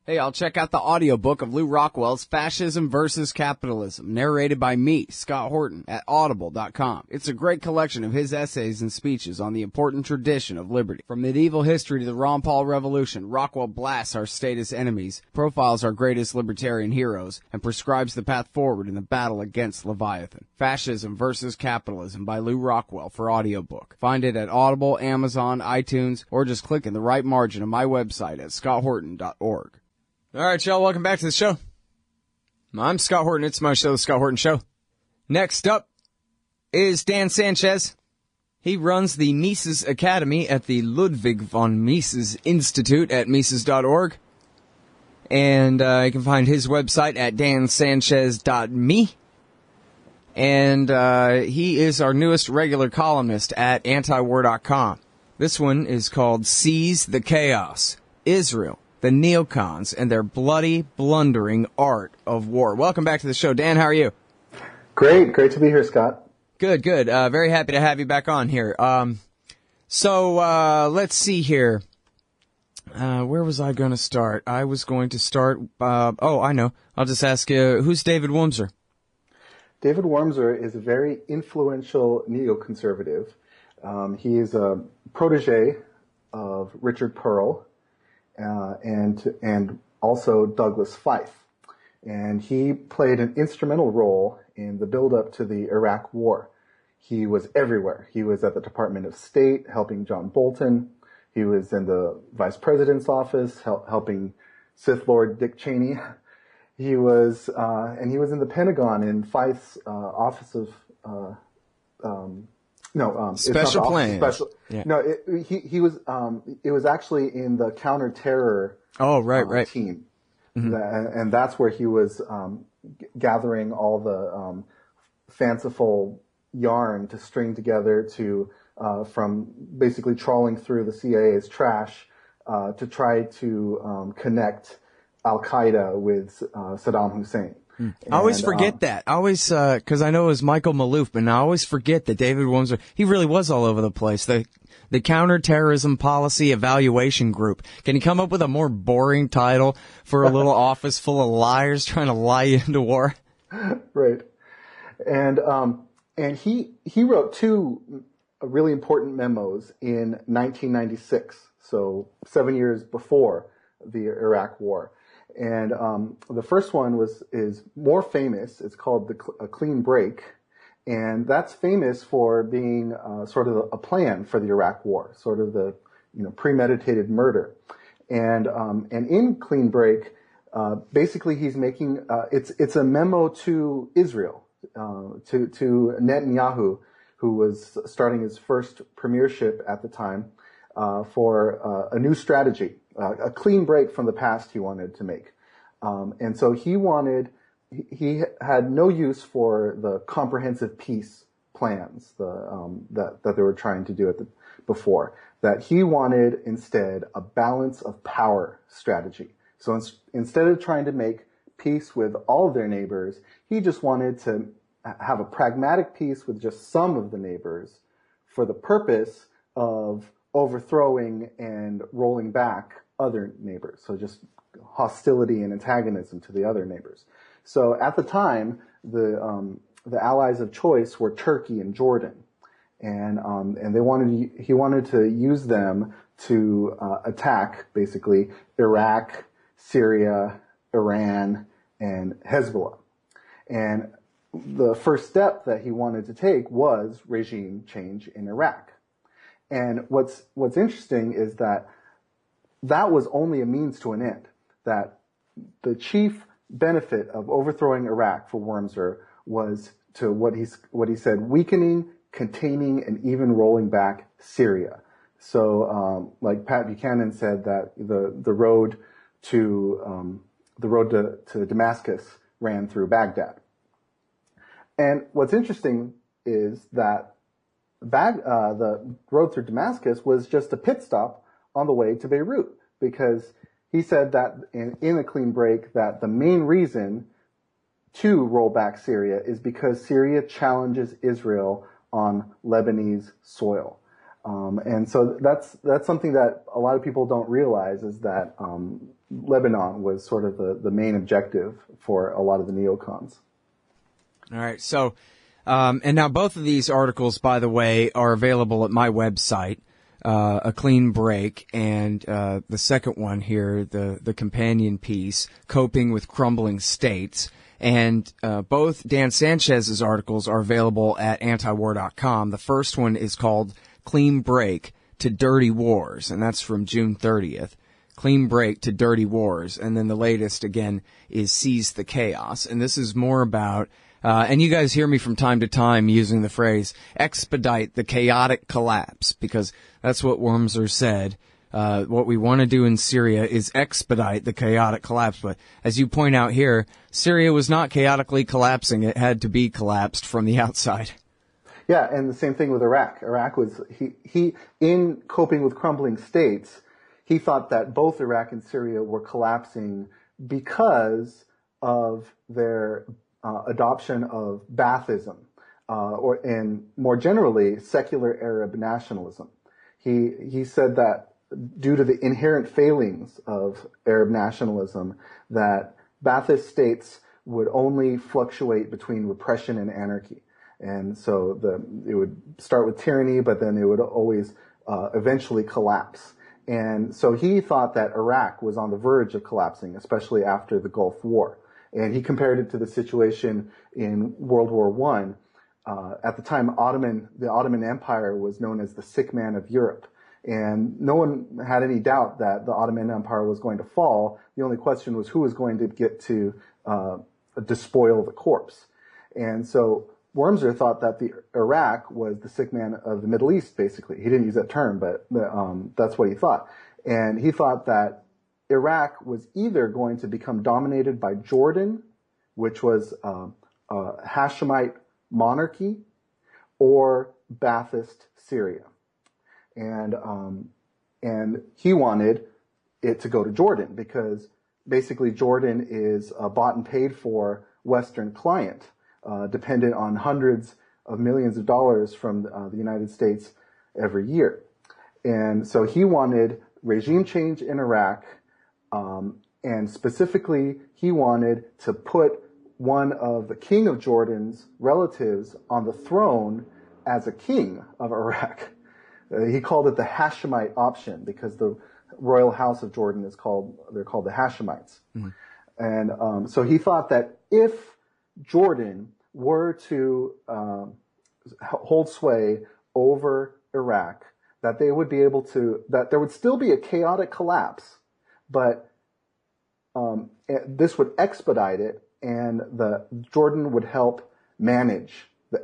Hey, I'll check out the audiobook of Lew Rockwell's Fascism versus Capitalism, narrated by me, Scott Horton, at audible.com. It's a great collection of his essays and speeches on the important tradition of liberty. From medieval history to the Ron Paul Revolution, Rockwell blasts our statist enemies, profiles our greatest libertarian heroes, and prescribes the path forward in the battle against Leviathan. Fascism versus Capitalism by Lew Rockwell for audiobook. Find it at Audible, Amazon, iTunes, or just click in the right margin of my website at scotthorton.org. All right, y'all, welcome back to the show. I'm Scott Horton. It's my show, The Scott Horton Show. Next up is Dan Sanchez. He runs the Mises Academy at the Ludwig von Mises Institute at Mises.org. And you can find his website at dansanchez.me. And he is our newest regular columnist at antiwar.com. This one is called Seize the Chaos, Israel, the neocons, and their bloody, blundering art of war. Welcome back to the show. Dan, how are you? Great to be here, Scott. Good. Very happy to have you back on here. So let's see here. Where was I going to start? I was going to start, I know. I'll just ask you, who's David Wurmser? David Wurmser is a very influential neoconservative. He is a protege of Richard Pearl, and also Douglas Feith. And he played an instrumental role in the build-up to the Iraq War. He was everywhere. He was at the Department of State helping John Bolton. He was in the Vice President's office helping Sith Lord Dick Cheney. He was in the Pentagon in Feith's office of Special plans. Yeah. No, he was. It was actually in the counter-terror team, mm-hmm. And that's where he was gathering all the fanciful yarn to string together from basically trawling through the CIA's trash to try to connect Al Qaeda with Saddam Hussein. I always forget that. I always, cause I know it was Michael Maloof, but I always forget that David Wurmser, he really was all over the place. The Counterterrorism Policy Evaluation Group. Can you come up with a more boring title for a little office full of liars trying to lie you into war? Right. And he wrote two really important memos in 1996. So 7 years before the Iraq War. And the first one is more famous. It's called A Clean Break, and that's famous for being sort of a plan for the Iraq War, sort of the premeditated murder. And in Clean Break, basically he's making it's a memo to Israel, to Netanyahu, who was starting his first premiership at the time, for a new strategy. A clean break from the past he wanted to make. And so he had no use for the comprehensive peace plans, that they were trying to do before. That he wanted instead a balance of power strategy. So instead of trying to make peace with all of their neighbors, he just wanted to have a pragmatic peace with just some of the neighbors for the purpose of overthrowing and rolling back other neighbors. So just hostility and antagonism to the other neighbors. So at the time, the allies of choice were Turkey and Jordan, and he wanted to use them to attack basically Iraq, Syria, Iran, and Hezbollah. And the first step that he wanted to take was regime change in Iraq. And what's interesting is that was only a means to an end. That the chief benefit of overthrowing Iraq for Wurmser was to what he said, weakening, containing, and even rolling back Syria. So, like Pat Buchanan said, that the road to Damascus ran through Baghdad. And what's interesting is that the road through Damascus was just a pit stop on the way to Beirut, because he said that in A Clean Break that the main reason to roll back Syria is because Syria challenges Israel on Lebanese soil. And so that's something that a lot of people don't realize, is that Lebanon was sort of the main objective for a lot of the neocons. All right. So, and now both of these articles, by the way, are available at my website, A Clean Break, and the second one here, the companion piece, Coping with Crumbling States. And both Dan Sanchez's articles are available at antiwar.com. The first one is called Clean Break to Dirty Wars, and that's from June 30th. Clean Break to Dirty Wars. And then the latest, again, is Seize the Chaos. And this is more about, and you guys hear me from time to time using the phrase, expedite the chaotic collapse, because that's what Wurmser said. What we want to do in Syria is expedite the chaotic collapse. But as you point out here, Syria was not chaotically collapsing. It had to be collapsed from the outside. Yeah, and the same thing with Iraq. Iraq was, he in Coping with Crumbling States, he thought that both Iraq and Syria were collapsing because of their adoption of Baathism, and more generally, secular Arab nationalism. He said that due to the inherent failings of Arab nationalism, that Baathist states would only fluctuate between repression and anarchy. And so it would start with tyranny, but then it would always eventually collapse. And so he thought that Iraq was on the verge of collapsing, especially after the Gulf War. And he compared it to the situation in World War I. At the time, the Ottoman Empire was known as the sick man of Europe. And no one had any doubt that the Ottoman Empire was going to fall. The only question was who was going to get to despoil the corpse. And so Wurmser thought that the Iraq was the sick man of the Middle East, basically. He didn't use that term, but that's what he thought. And he thought that Iraq was either going to become dominated by Jordan, which was a Hashemite monarchy, or Baathist Syria. And he wanted it to go to Jordan because basically Jordan is a bought and paid for Western client, dependent on hundreds of millions of dollars from the United States every year. And so he wanted regime change in Iraq, and specifically he wanted to put one of the king of Jordan's relatives on the throne as a king of Iraq. He called it the Hashemite option because the royal house of Jordan they're called the Hashemites. Mm-hmm. And so he thought that if Jordan were to hold sway over Iraq, that they would be able to, that there would still be a chaotic collapse, but this would expedite it, and Jordan would help manage the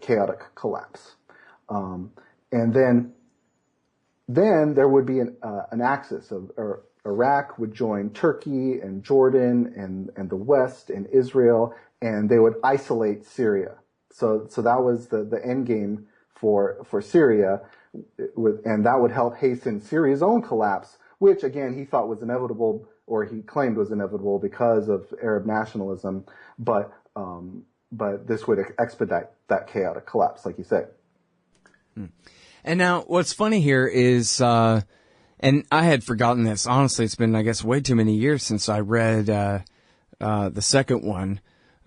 chaotic collapse. And then there would be an axis of Iraq would join Turkey and Jordan and the West and Israel, and they would isolate Syria. So that was the end game for Syria, and that would help hasten Syria's own collapse, which again he thought was inevitable, or he claimed was inevitable because of Arab nationalism. But this would expedite that chaotic collapse, like you say. And now, what's funny here is, and I had forgotten this. Honestly, it's been, I guess, way too many years since I read the second one,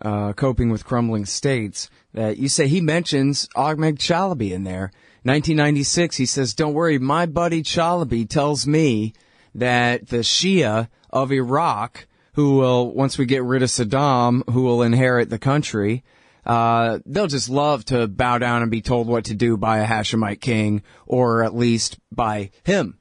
Coping with Crumbling States, that you say he mentions Ahmed Chalabi in there. 1996, he says, "Don't worry, my buddy Chalabi tells me that the Shia of Iraq, who will, once we get rid of Saddam, who will inherit the country, they'll just love to bow down and be told what to do by a Hashemite king, or at least by him.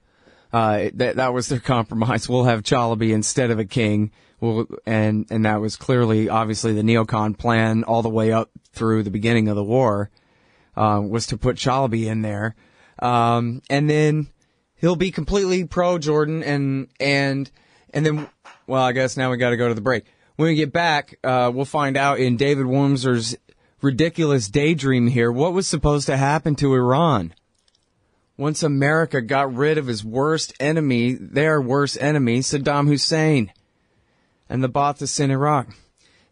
That was their compromise. We'll have Chalabi instead of a king." And that was clearly, obviously, the neocon plan all the way up through the beginning of the war, was to put Chalabi in there. And then he'll be completely pro-Jordan, and then, well, I guess now we gotta go to the break. When we get back, we'll find out in David Wurmser's ridiculous daydream here what was supposed to happen to Iran once America got rid of his worst enemy, their worst enemy, Saddam Hussein, and the Baathists in Iraq.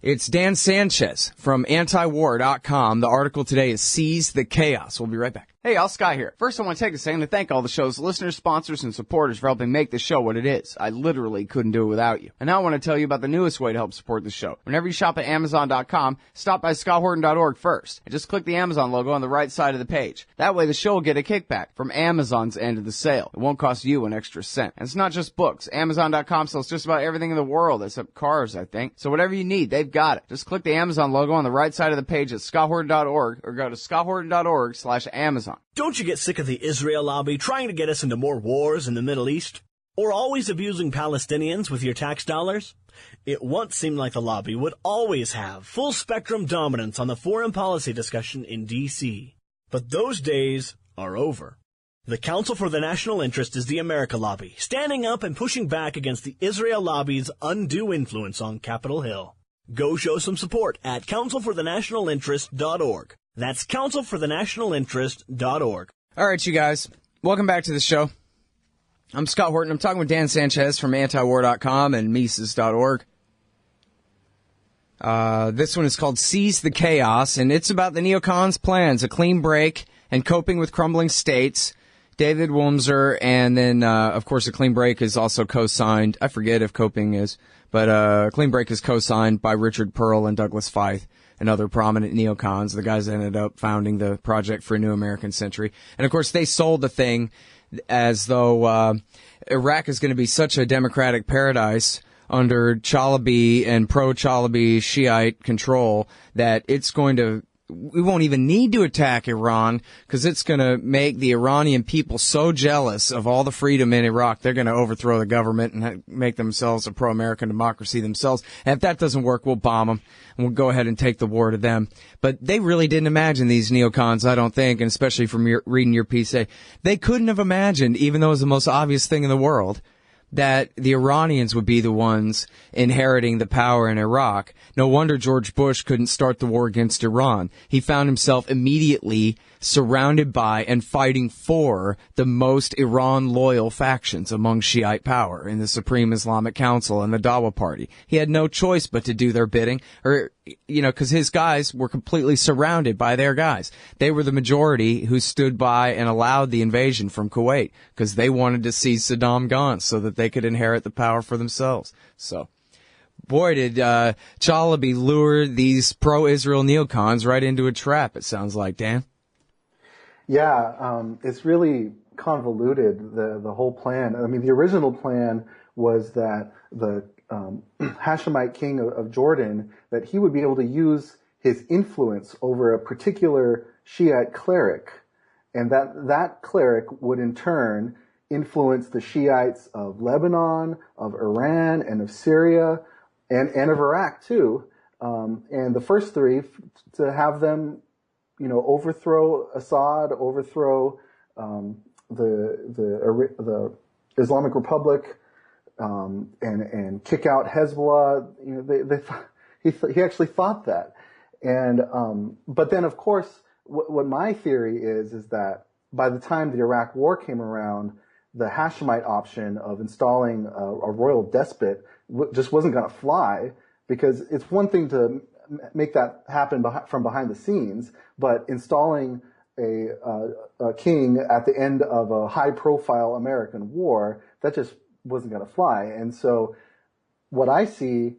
It's Dan Sanchez from antiwar.com. The article today is Seize the Chaos. We'll be right back. Hey, all Sky here. First, I want to take a second to thank all the show's listeners, sponsors, and supporters for helping make the show what it is. I literally couldn't do it without you. And now I want to tell you about the newest way to help support the show. Whenever you shop at Amazon.com, stop by ScottHorton.org first, and just click the Amazon logo on the right side of the page. That way the show will get a kickback from Amazon's end of the sale. It won't cost you an extra cent. And it's not just books. Amazon.com sells just about everything in the world, except cars, I think. So whatever you need, they've got it. Just click the Amazon logo on the right side of the page at ScottHorton.org or go to ScottHorton.org/Amazon. Don't you get sick of the Israel lobby trying to get us into more wars in the Middle East? Or always abusing Palestinians with your tax dollars? It once seemed like the lobby would always have full-spectrum dominance on the foreign policy discussion in D.C. But those days are over. The Council for the National Interest is the America lobby, standing up and pushing back against the Israel lobby's undue influence on Capitol Hill. Go show some support at councilforthenationalinterest.org. That's councilforthenationalinterest.org. All right, you guys. Welcome back to the show. I'm Scott Horton. I'm talking with Dan Sanchez from antiwar.com and Mises.org. This one is called Seize the Chaos, and it's about the neocons' plans, a clean break, and coping with crumbling states. David Wurmser, and then, of course, a clean break is also co-signed. I forget if coping is, but clean break is co-signed by Richard Pearl and Douglas Feith and other prominent neocons, the guys that ended up founding the Project for a New American Century. And, of course, they sold the thing as though Iraq is going to be such a democratic paradise under Chalabi and pro-Chalabi Shiite control that it's going to, we won't even need to attack Iran because it's going to make the Iranian people so jealous of all the freedom in Iraq, they're going to overthrow the government and make themselves a pro-American democracy themselves. And if that doesn't work, we'll bomb them and we'll go ahead and take the war to them. But they really didn't imagine, these neocons, I don't think, and especially from reading your piece, they couldn't have imagined, even though it was the most obvious thing in the world, that the Iranians would be the ones inheriting the power in Iraq. No wonder George Bush couldn't start the war against Iran. He found himself immediately surrounded by and fighting for the most Iran-loyal factions among Shiite power in the Supreme Islamic Council and the Dawa Party. He had no choice but to do their bidding, or, because his guys were completely surrounded by their guys. They were the majority who stood by and allowed the invasion from Kuwait because they wanted to see Saddam gone so that they could inherit the power for themselves. So, boy, did Chalabi lure these pro-Israel neocons right into a trap, it sounds like, Dan. Yeah, it's really convoluted, the whole plan. I mean, the original plan was that the Hashemite king of Jordan, that he would be able to use his influence over a particular Shiite cleric, and that cleric would in turn influence the Shiites of Lebanon, of Iran, and of Syria, and of Iraq too. And the first three, to have them overthrow Assad, overthrow the Islamic Republic, and kick out Hezbollah. He actually thought that, and but then of course, what my theory is that by the time the Iraq War came around, the Hashemite option of installing a royal despot just wasn't going to fly, because it's one thing to make that happen from behind the scenes, but installing a king at the end of a high-profile American war, that just wasn't going to fly. And so what I see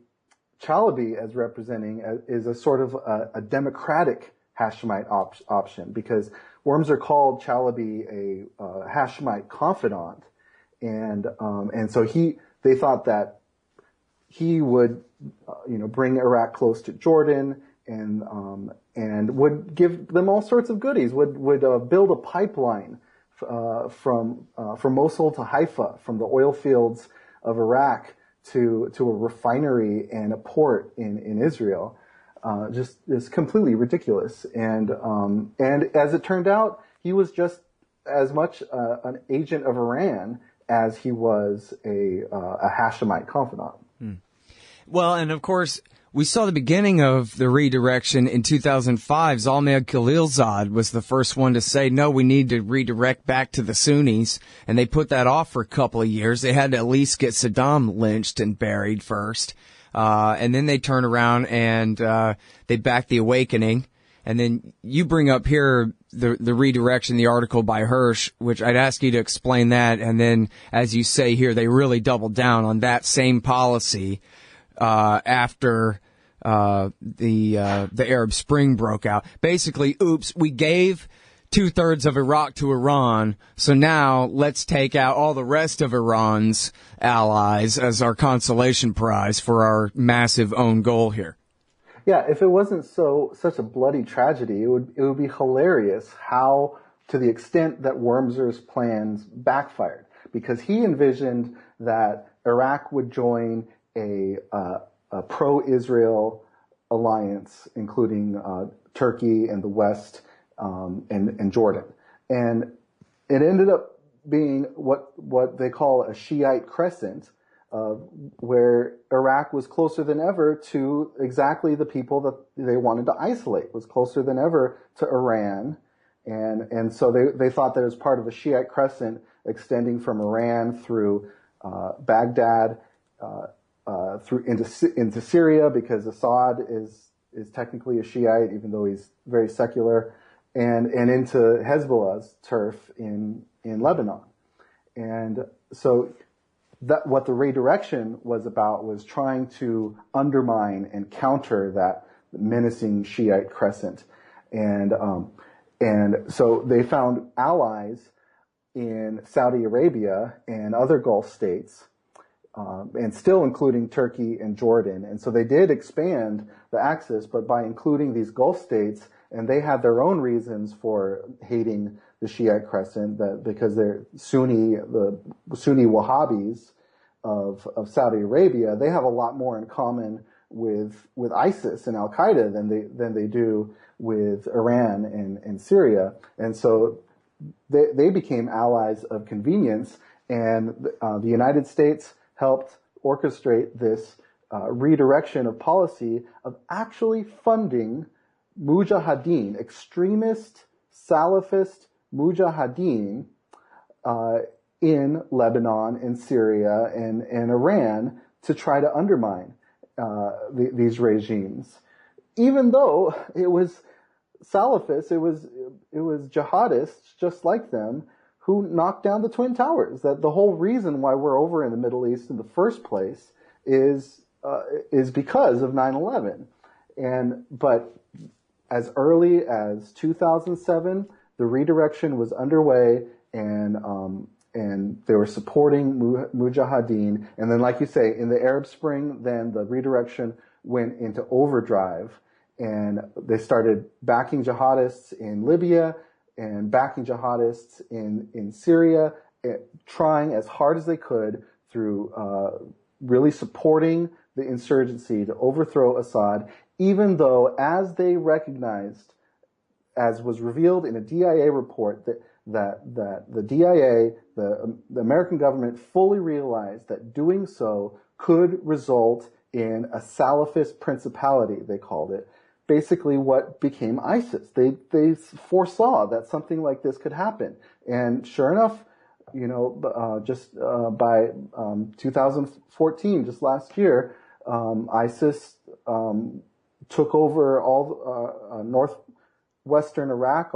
Chalabi as representing is a sort of a democratic Hashemite option, because Wurmser called Chalabi a Hashemite confidant, and so they thought that he would bring Iraq close to Jordan, and would give them all sorts of goodies, would build a pipeline from Mosul to Haifa, from the oil fields of Iraq to a refinery and a port in Israel. Just is completely ridiculous. And as it turned out, he was just as much an agent of Iran as he was a Hashemite confidant. Well, and of course, we saw the beginning of the redirection in 2005. Zalmay Khalilzad was the first one to say, no, we need to redirect back to the Sunnis. And they put that off for a couple of years. They had to at least get Saddam lynched and buried first. And then they turned around and they backed the awakening. And then you bring up here the redirection, the article by Hirsch, which I'd ask you to explain that. And then, as you say here, they really doubled down on that same policy after the Arab Spring broke out. Basically, oops, we gave 2/3 of Iraq to Iran, so now let's take out all the rest of Iran's allies as our consolation prize for our massive own goal here. Yeah, if it wasn't such a bloody tragedy, it would be hilarious how, to the extent that Wurmser's plans backfired, because he envisioned that Iraq would join a pro-Israel alliance, including Turkey and the West and Jordan, and it ended up being what they call a Shiite crescent, where Iraq was closer than ever to exactly the people that they wanted to isolate, was closer than ever to Iran. And so they thought that it was part of a Shiite crescent extending from Iran through Baghdad, through into Syria, because Assad is technically a Shiite, even though he's very secular, and into Hezbollah's turf in Lebanon. And so that what the redirection was about was trying to undermine and counter that menacing Shiite crescent. And so they found allies in Saudi Arabia and other Gulf states, and still including Turkey and Jordan. And so they did expand the axis, but by including these Gulf states, and they had their own reasons for hating the Shiite crescent, that because they're the Sunni Wahhabis of Saudi Arabia, they have a lot more in common with ISIS and Al Qaeda than they do with Iran and Syria. And so they became allies of convenience, and the United States helped orchestrate this redirection of policy of actually funding mujahideen, extremist Salafist mujahideen in Lebanon and Syria and Iran to try to undermine these regimes. Even though it was Salafists, it was jihadists just like them who knocked down the Twin Towers. That the whole reason why we're over in the Middle East in the first place is because of 9/11. But as early as 2007, the redirection was underway, and they were supporting mujahideen. And then, like you say, in the Arab Spring, then the redirection went into overdrive, and they started backing jihadists in Libya and backing jihadists in Syria, trying as hard as they could through really supporting the insurgency to overthrow Assad, even though, as they recognized, as was revealed in a DIA report, that the DIA, the American government, fully realized that doing so could result in a Salafist principality, they called it, basically what became ISIS. They foresaw that something like this could happen. And sure enough, just by 2014, just last year, ISIS took over all northwestern Iraq,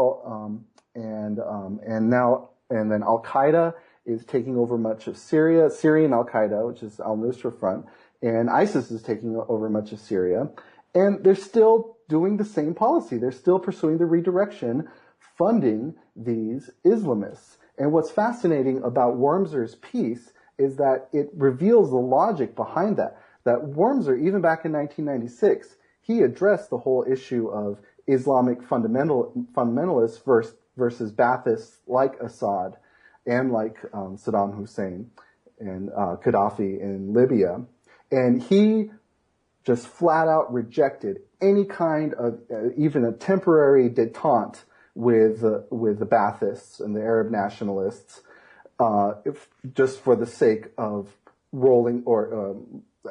and then Al Qaeda is taking over much of Syria, Syrian Al Qaeda, which is Al Nusra Front, and ISIS is taking over much of Syria, and they're still doing the same policy. They're still pursuing the redirection, funding these Islamists. And what's fascinating about Wurmser's piece is that it reveals the logic behind that. That Wurmser, even back in 1996, he addressed the whole issue of Islamic fundamentalists versus Baathists like Assad and like Saddam Hussein and Gaddafi in Libya. And he just flat out rejected any kind of even a temporary detente with the Baathists and the Arab nationalists, just for the sake of rolling or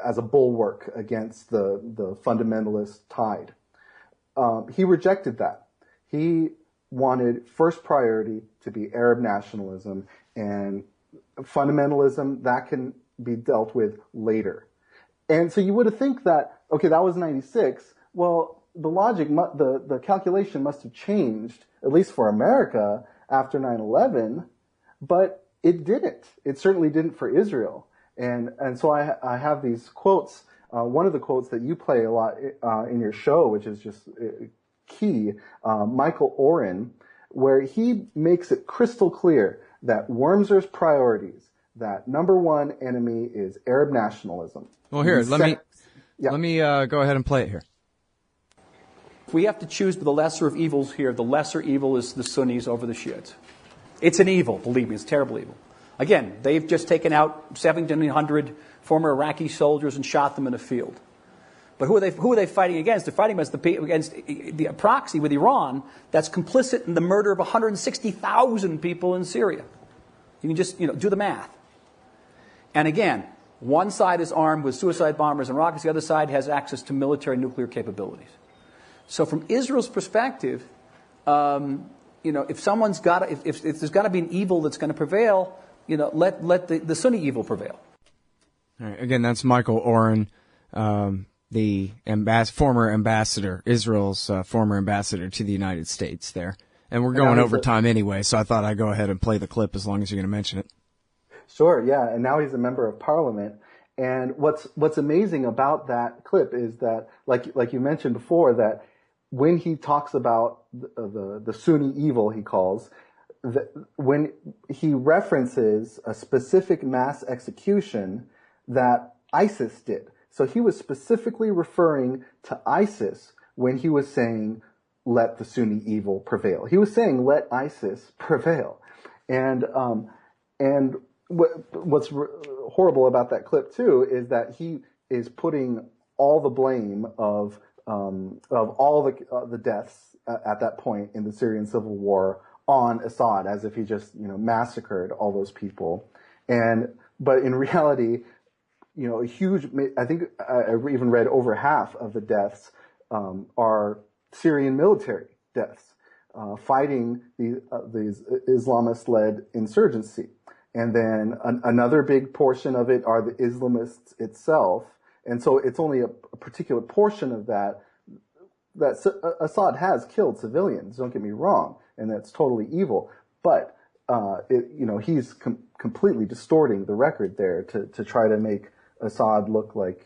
as a bulwark against the fundamentalist tide. He rejected that. He wanted first priority to be Arab nationalism, and fundamentalism that can be dealt with later. And so you would have think that, okay, that was 96. Well, the logic, the calculation must have changed, at least for America, after 9/11, but it didn't. It certainly didn't for Israel. And so I have these quotes. One of the quotes that you play a lot in your show, which is just key, Michael Oren, where he makes it crystal clear that Wurmser's priorities, that number one enemy is Arab nationalism. Well, here, let me go ahead and play it here. If we have to choose the lesser of evils here, the lesser evil is the Sunnis over the Shiites. It's an evil, believe me, it's a terrible evil. Again, they've just taken out 1,700 former Iraqi soldiers and shot them in a field. But who are they fighting against? They're fighting against the proxy with Iran that's complicit in the murder of 160,000 people in Syria. You can just, do the math. And again, one side is armed with suicide bombers and rockets. The other side has access to military nuclear capabilities. So from Israel's perspective, if someone's got, if there's got to be an evil that's going to prevail, let the Sunni evil prevail. All right, again, that's Michael Oren, the former ambassador, Israel's former ambassador to the United States there. And we're going over time anyway, so I thought I'd go ahead and play the clip as long as you're going to mention it. Sure, yeah, and now he's a member of parliament. And what's amazing about that clip is that, like you mentioned before, that when he talks about the Sunni evil, he calls, when he references a specific mass execution that ISIS did. So he was specifically referring to ISIS when he was saying, let the Sunni evil prevail. He was saying, let ISIS prevail. And what's horrible about that clip too is that he is putting all the blame of all the deaths at that point in the Syrian civil war on Assad, as if he just massacred all those people. But in reality, a huge, I think I even read over half of the deaths are Syrian military deaths fighting these Islamist-led insurgency. And then another big portion of it are the Islamists itself. And so it's only a particular portion of that Assad has killed civilians, don't get me wrong, and that's totally evil. But, he's completely distorting the record there to try to make Assad look like,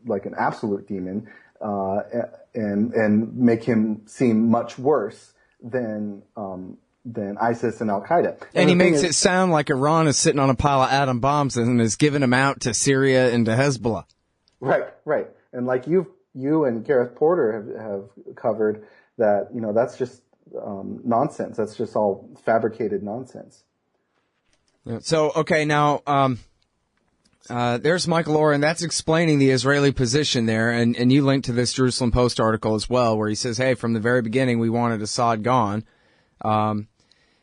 like an absolute demon, and make him seem much worse than ISIS and Al-Qaeda. And he makes it sound like Iran is sitting on a pile of atom bombs and is giving them out to Syria and to Hezbollah. Right. And like you and Gareth Porter have covered that, that's just nonsense. That's just all fabricated nonsense. So, okay, now, there's Michael Oren. That's explaining the Israeli position there, and you linked to this Jerusalem Post article as well, where he says, hey, from the very beginning, we wanted Assad gone.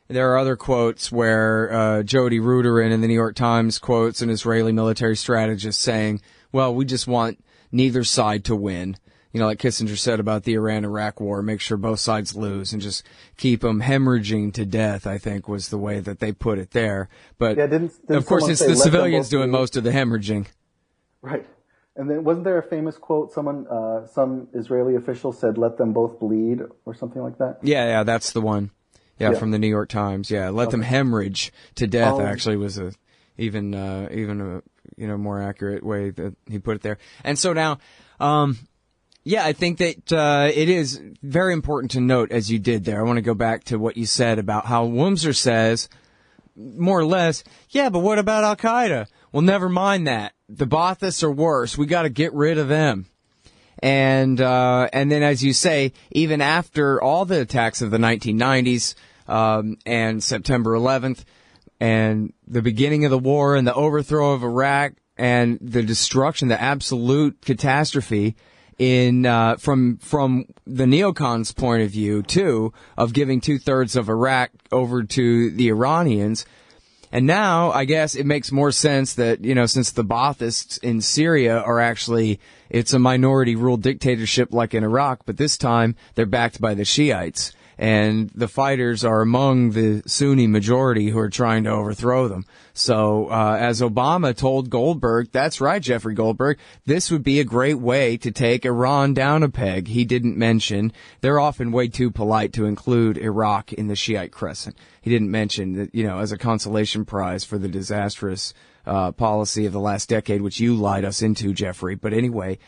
There are other quotes where Jody Ruderin in the New York Times quotes an Israeli military strategist saying, well, we just want neither side to win. Like Kissinger said about the Iran-Iraq war, make sure both sides lose and just keep them hemorrhaging to death, I think was the way that they put it there. But, didn't of course, it's the civilians doing most of the hemorrhaging. Right. And then wasn't there a famous quote, some Israeli official said, let them both bleed or something like that? Yeah, that's the one. Yeah, from the New York Times. Yeah, let them hemorrhage to death. Actually, was even a more accurate way that he put it there. And so now, I think that it is very important to note, as you did there. I want to go back to what you said about how Wurmser says, more or less, yeah, but what about Al Qaeda? Well, never mind that. The Baathists are worse. We got to get rid of them. And then, as you say, even after all the attacks of the 1990s, and September 11th, and the beginning of the war, and the overthrow of Iraq, and the destruction, the absolute catastrophe from the neocons' point of view, too, of giving 2/3 of Iraq over to the Iranians. And now, I guess it makes more sense that, since the Baathists in Syria are actually, it's a minority rule dictatorship like in Iraq, but this time they're backed by the Shiites. and the fighters are among the Sunni majority who are trying to overthrow them. So, as Obama told Goldberg, that's right, Jeffrey Goldberg, this would be a great way to take Iran down a peg. He didn't mention, they're often way too polite to include Iraq in the Shiite crescent. He didn't mention that, as a consolation prize for the disastrous policy of the last decade, which you lied us into, Jeffrey. But anyway,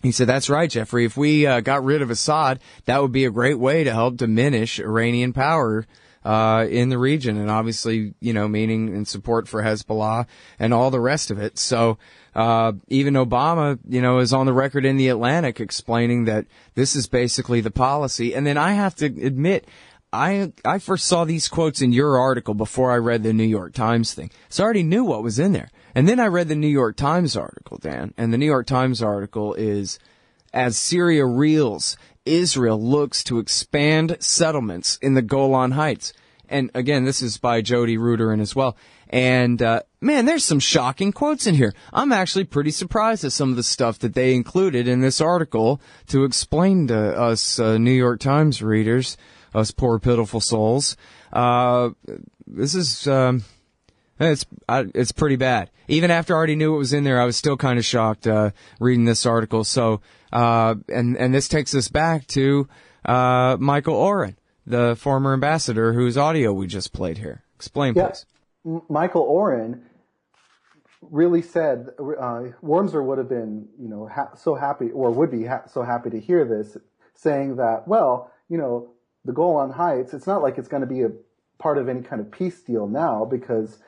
he said, that's right, Jeffrey. If we got rid of Assad, that would be a great way to help diminish Iranian power in the region, and obviously, meaning in support for Hezbollah and all the rest of it. So even Obama, is on the record in the Atlantic explaining that this is basically the policy. And then I have to admit, I first saw these quotes in your article before I read the New York Times thing. So I already knew what was in there. And then I read the New York Times article, Dan. And the New York Times article is, as Syria reels, Israel looks to expand settlements in the Golan Heights. And again, this is by Jody Ruderin as well. And, man, there's some shocking quotes in here. I'm actually pretty surprised at some of the stuff that they included in this article to explain to us New York Times readers, us poor pitiful souls. This is, it's pretty bad. Even after I already knew what was in there, I was still kind of shocked, reading this article. So, and this takes us back to, Michael Oren, the former ambassador whose audio we just played here. Explain, please. Michael Oren really said, Wurmser would have been, so happy, or would be so happy to hear this, saying that, well, the Golan Heights, it's not like it's going to be a part of any kind of peace deal now, because,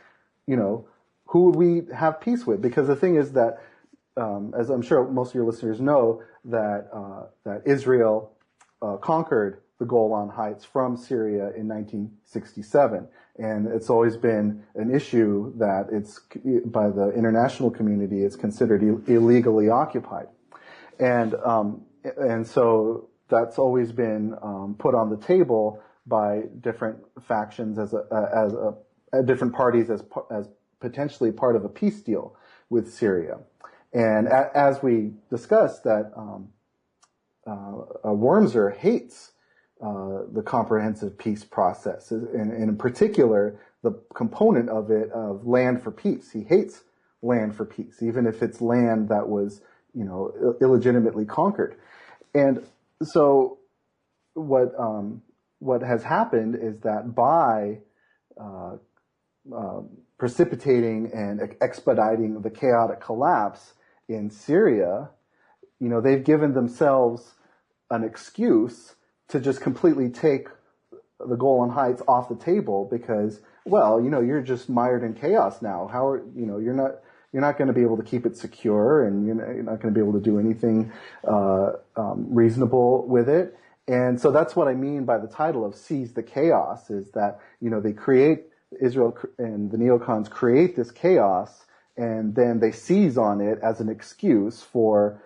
who would we have peace with? Because the thing is that, as I'm sure most of your listeners know, that Israel conquered the Golan Heights from Syria in 1967. And it's always been an issue that it's, by the international community, it's considered illegally occupied. And so that's always been put on the table by different factions as different parties as potentially part of a peace deal with Syria. And as we discussed, that Wurmser hates the comprehensive peace process, and in particular, the component of it of land for peace. He hates land for peace, even if it's land that was, illegitimately conquered. And so what has happened is that by precipitating and expediting the chaotic collapse in Syria, they've given themselves an excuse to just completely take the Golan Heights off the table because, well, you're just mired in chaos now. You're not going to be able to keep it secure, and you're not going to be able to do anything reasonable with it. And so that's what I mean by the title of "Seize the Chaos," is that they create, Israel and the neocons create this chaos, and then they seize on it as an excuse for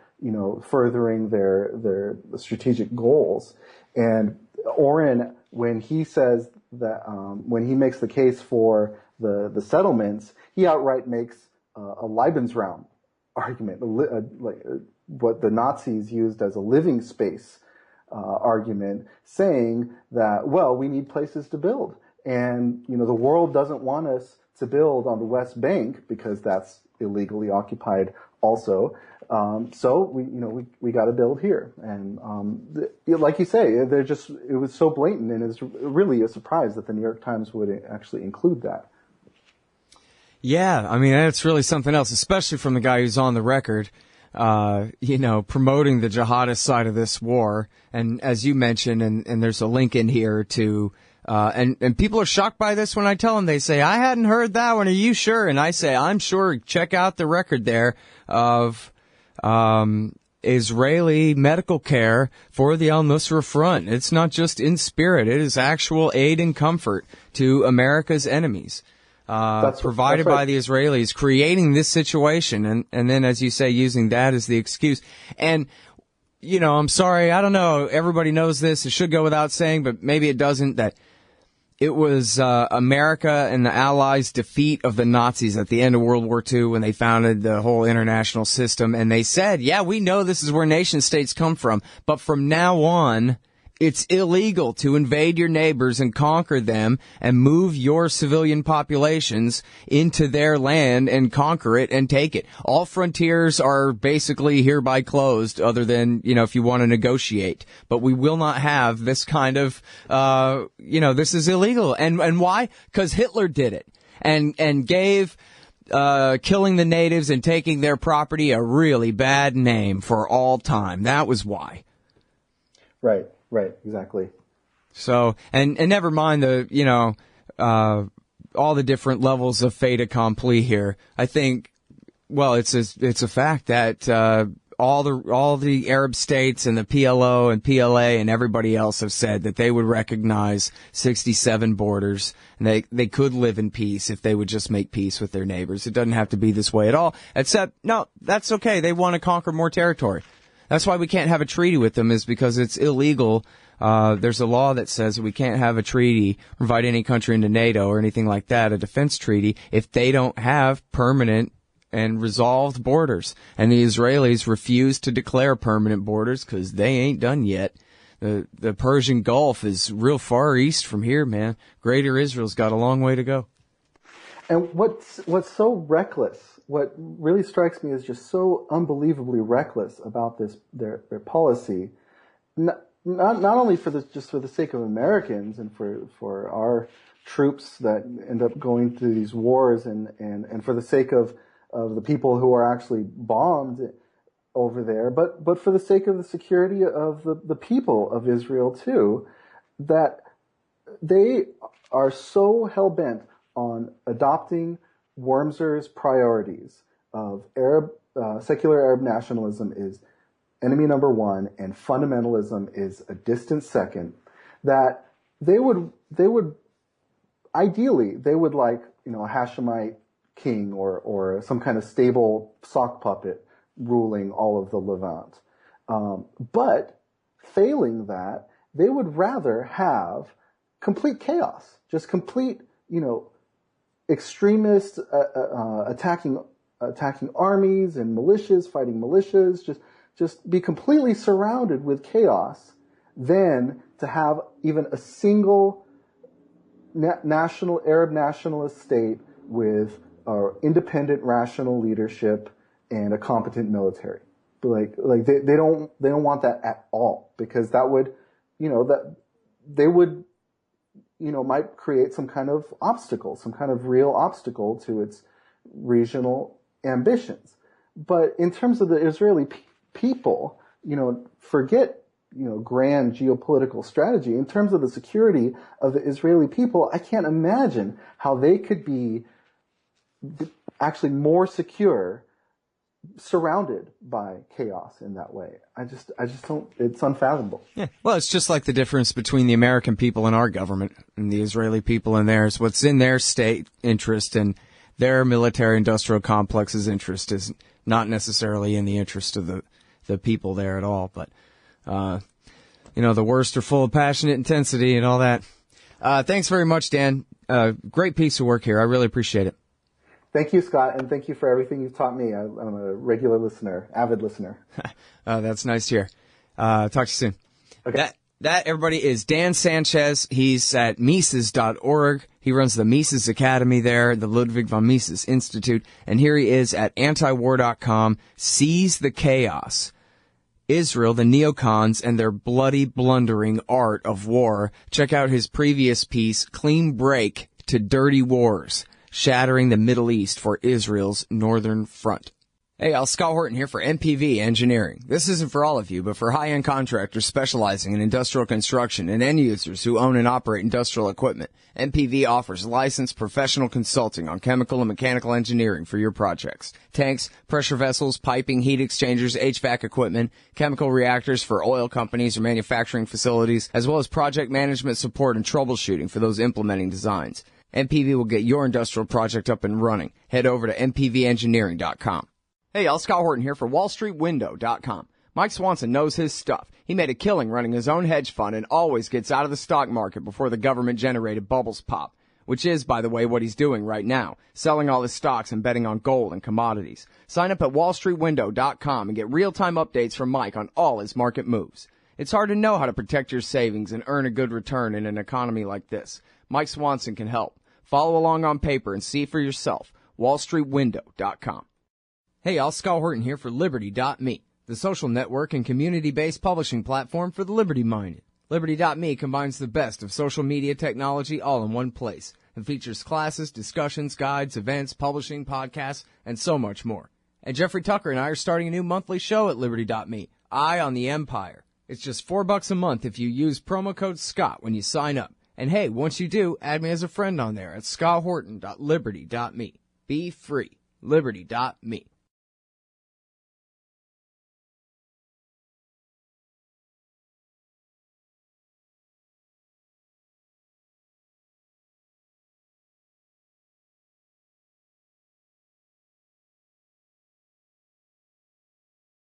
furthering their strategic goals. And Oren, when he says that, when he makes the case for the settlements, he outright makes a Lebensraum argument, like what the Nazis used as a living space argument, saying that, well, we need places to build. And, the world doesn't want us to build on the West Bank because that's illegally occupied also. So we got to build here. And, like you say, it was so blatant, and it's really a surprise that the New York Times would actually include that. Yeah, I mean, that's really something else, especially from the guy who's on the record, promoting the jihadist side of this war. And as you mentioned, and there's a link in here to, and people are shocked by this when I tell them. They say, I hadn't heard that one. Are you sure? And I say, I'm sure. Check out the record there of Israeli medical care for the al-Nusra Front. It's not just in spirit. It is actual aid and comfort to America's enemies. Provided by the Israelis, creating this situation, and then, as you say, using that as the excuse. And, I'm sorry, I don't know, everybody knows this, it should go without saying, but maybe it doesn't, that it was America and the Allies' defeat of the Nazis at the end of World War II when they founded the whole international system, and they said, yeah, we know this is where nation states come from, but from now on, It's illegal to invade your neighbors and conquer them and move your civilian populations into their land and conquer it and take it. All frontiers are basically hereby closed other than, if you want to negotiate. But we will not have this kind of, this is illegal. And why? Because Hitler did it and gave killing the natives and taking their property a really bad name for all time. That was why. Right, exactly. So, and never mind the, all the different levels of fait accompli here. I think, well, it's a fact that, all the Arab states and the PLO and PLA and everybody else have said that they would recognize 67 borders and they could live in peace if they would just make peace with their neighbors. It doesn't have to be this way at all, except, no, that's okay. They want to conquer more territory. That's why we can't have a treaty with them, is because it's illegal. There's a law that says we can't have a treaty, invite any country into NATO or anything like that, a defense treaty, if they don't have permanent and resolved borders. And the Israelis refuse to declare permanent borders because they ain't done yet. The Persian Gulf is real far east from here, man. Greater Israel's got a long way to go. And what's so reckless, what really strikes me as just so unbelievably reckless about their policy, not only for the sake of Americans and for our troops that end up going through these wars and for the sake of the people who are actually bombed over there, but for the sake of the security of the people of Israel too, that they are so hell-bent on adopting Wurmser's priorities of secular Arab nationalism is enemy number one and fundamentalism is a distant second, that they would ideally like, a Hashemite king or some kind of stable sock puppet ruling all of the Levant. But failing that, they would rather have complete chaos, just complete, extremists attacking armies and militias, fighting militias, just be completely surrounded with chaos, than to have even a single Arab nationalist state with independent, rational leadership and a competent military. Like they don't want that at all, because that would, that they would, might create some kind of obstacle, some kind of real obstacle to its regional ambitions. But in terms of the Israeli people, forget, grand geopolitical strategy. In terms of the security of the Israeli people, I can't imagine how they could be actually more secure surrounded by chaos in that way. I just don't, it's unfathomable. Yeah. Well, it's just like the difference between the American people and our government and the Israeli people and theirs. What's in their state interest and their military industrial complex's interest is not necessarily in the interest of the people there at all. But, the worst are full of passionate intensity and all that. Thanks very much, Dan. Great piece of work here. I really appreciate it. Thank you, Scott, and thank you for everything you've taught me. I'm a regular listener, avid listener. That's nice to hear. Talk to you soon. Okay. That, everybody, is Dan Sanchez. He's at Mises.org. He runs the Mises Academy there, the Ludwig von Mises Institute. And here he is at antiwar.com. Seize the chaos. Israel, the neocons, and their bloody, blundering art of war. Check out his previous piece, Clean Break to Dirty Wars. Shattering the Middle East for Israel's Northern Front. Hey, Scott Horton here for MPV Engineering. This isn't for all of you, but for high-end contractors specializing in industrial construction and end users who own and operate industrial equipment. MPV offers licensed professional consulting on chemical and mechanical engineering for your projects. Tanks, pressure vessels, piping, heat exchangers, HVAC equipment, chemical reactors for oil companies or manufacturing facilities, as well as project management support and troubleshooting for those implementing designs. MPV will get your industrial project up and running. Head over to mpvengineering.com. Hey y'all, Scott Horton here for wallstreetwindow.com. Mike Swanson knows his stuff. He made a killing running his own hedge fund and always gets out of the stock market before the government-generated bubbles pop, which is, by the way, what he's doing right now, selling all his stocks and betting on gold and commodities. Sign up at wallstreetwindow.com and get real-time updates from Mike on all his market moves. It's hard to know how to protect your savings and earn a good return in an economy like this. Mike Swanson can help. Follow along on paper and see for yourself. WallStreetWindow.com. Hey y'all, Scott Horton here for Liberty.me, the social network and community-based publishing platform for the liberty-minded. Liberty.me combines the best of social media technology all in one place and features classes, discussions, guides, events, publishing, podcasts, and so much more. And Jeffrey Tucker and I are starting a new monthly show at Liberty.me, Eye on the Empire. It's just $4 a month if you use promo code SCOTT when you sign up. And hey, once you do, add me as a friend on there at scotthorton.liberty.me. Be free. Liberty.me.